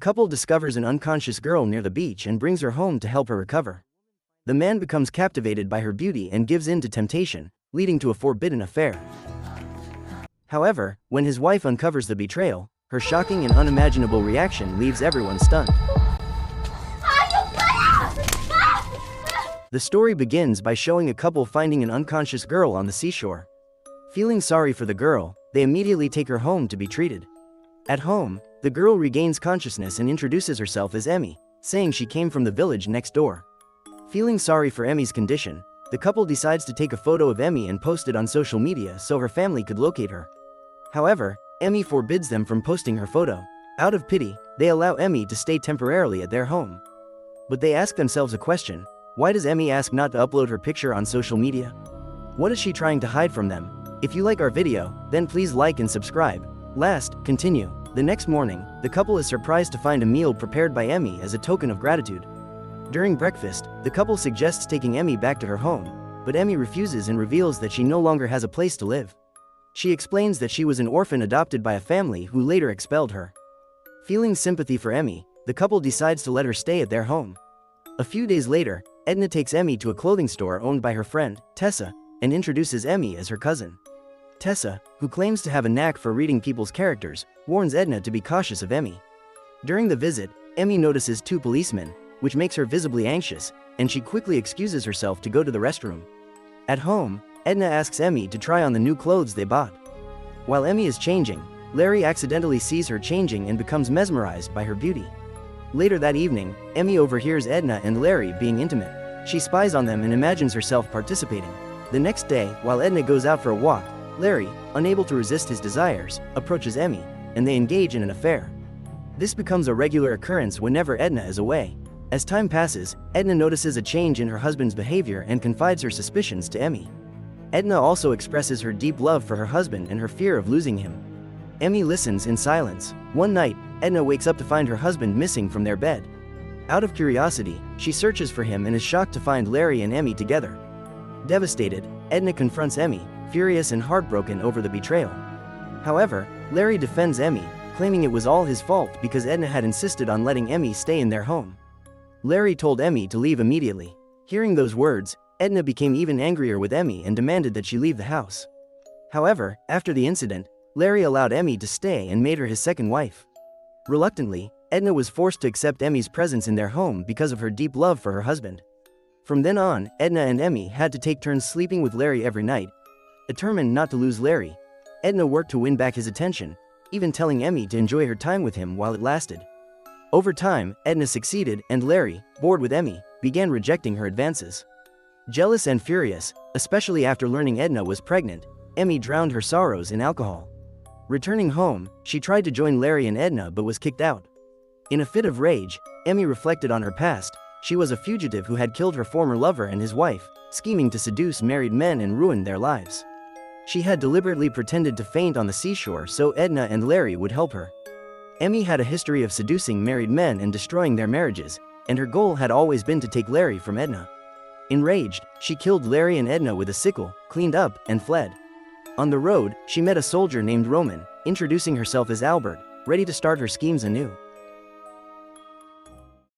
couple discovers an unconscious girl near the beach and brings her home to help her recover. The man becomes captivated by her beauty and gives in to temptation, leading to a forbidden affair. However, when his wife uncovers the betrayal, her shocking and unimaginable reaction leaves everyone stunned. The story begins by showing a couple finding an unconscious girl on the seashore. Feeling sorry for the girl, they immediately take her home to be treated. At home, the girl regains consciousness and introduces herself as Emmy, saying she came from the village next door. Feeling sorry for Emmy's condition, the couple decides to take a photo of Emmy and post it on social media so her family could locate her. However, Emmy forbids them from posting her photo. Out of pity, they allow Emmy to stay temporarily at their home. But they ask themselves a question: why does Emmy ask not to upload her picture on social media? What is she trying to hide from them? If you like our video, then please like and subscribe. Last, continue. The next morning, the couple is surprised to find a meal prepared by Emmy as a token of gratitude. During breakfast, the couple suggests taking Emmy back to her home, but Emmy refuses and reveals that she no longer has a place to live. She explains that she was an orphan adopted by a family who later expelled her. Feeling sympathy for Emmy, the couple decides to let her stay at their home. A few days later, Edna takes Emmy to a clothing store owned by her friend, Tessa, and introduces Emmy as her cousin. Tessa, who claims to have a knack for reading people's characters, warns Edna to be cautious of Emmy. During the visit, Emmy notices two policemen, which makes her visibly anxious, and she quickly excuses herself to go to the restroom. At home, Edna asks Emmy to try on the new clothes they bought. While Emmy is changing, Larry accidentally sees her changing and becomes mesmerized by her beauty. Later that evening, Emmy overhears Edna and Larry being intimate. She spies on them and imagines herself participating. The next day, while Edna goes out for a walk, Larry, unable to resist his desires, approaches Emmy, and they engage in an affair. This becomes a regular occurrence whenever Edna is away. As time passes, Edna notices a change in her husband's behavior and confides her suspicions to Emmy. Edna also expresses her deep love for her husband and her fear of losing him. Emmy listens in silence. One night, Edna wakes up to find her husband missing from their bed. Out of curiosity, she searches for him and is shocked to find Larry and Emmy together. Devastated, Edna confronts Emmy, furious and heartbroken over the betrayal. However, Larry defends Emmy, claiming it was all his fault because Edna had insisted on letting Emmy stay in their home. Larry told Emmy to leave immediately. Hearing those words, Edna became even angrier with Emmy and demanded that she leave the house. However, after the incident, Larry allowed Emmy to stay and made her his second wife. Reluctantly, Edna was forced to accept Emmy's presence in their home because of her deep love for her husband. From then on, Edna and Emmy had to take turns sleeping with Larry every night. Determined not to lose Larry, Edna worked to win back his attention, even telling Emmy to enjoy her time with him while it lasted. Over time, Edna succeeded, and Larry, bored with Emmy, began rejecting her advances. Jealous and furious, especially after learning Edna was pregnant, Emmy drowned her sorrows in alcohol. Returning home, she tried to join Larry and Edna but was kicked out. In a fit of rage, Emmy reflected on her past. She was a fugitive who had killed her former lover and his wife, scheming to seduce married men and ruin their lives. She had deliberately pretended to faint on the seashore so Edna and Larry would help her. Emmy had a history of seducing married men and destroying their marriages, and her goal had always been to take Larry from Edna. Enraged, she killed Larry and Edna with a sickle, cleaned up, and fled. On the road, she met a soldier named Roman, introducing herself as Albert, ready to start her schemes anew.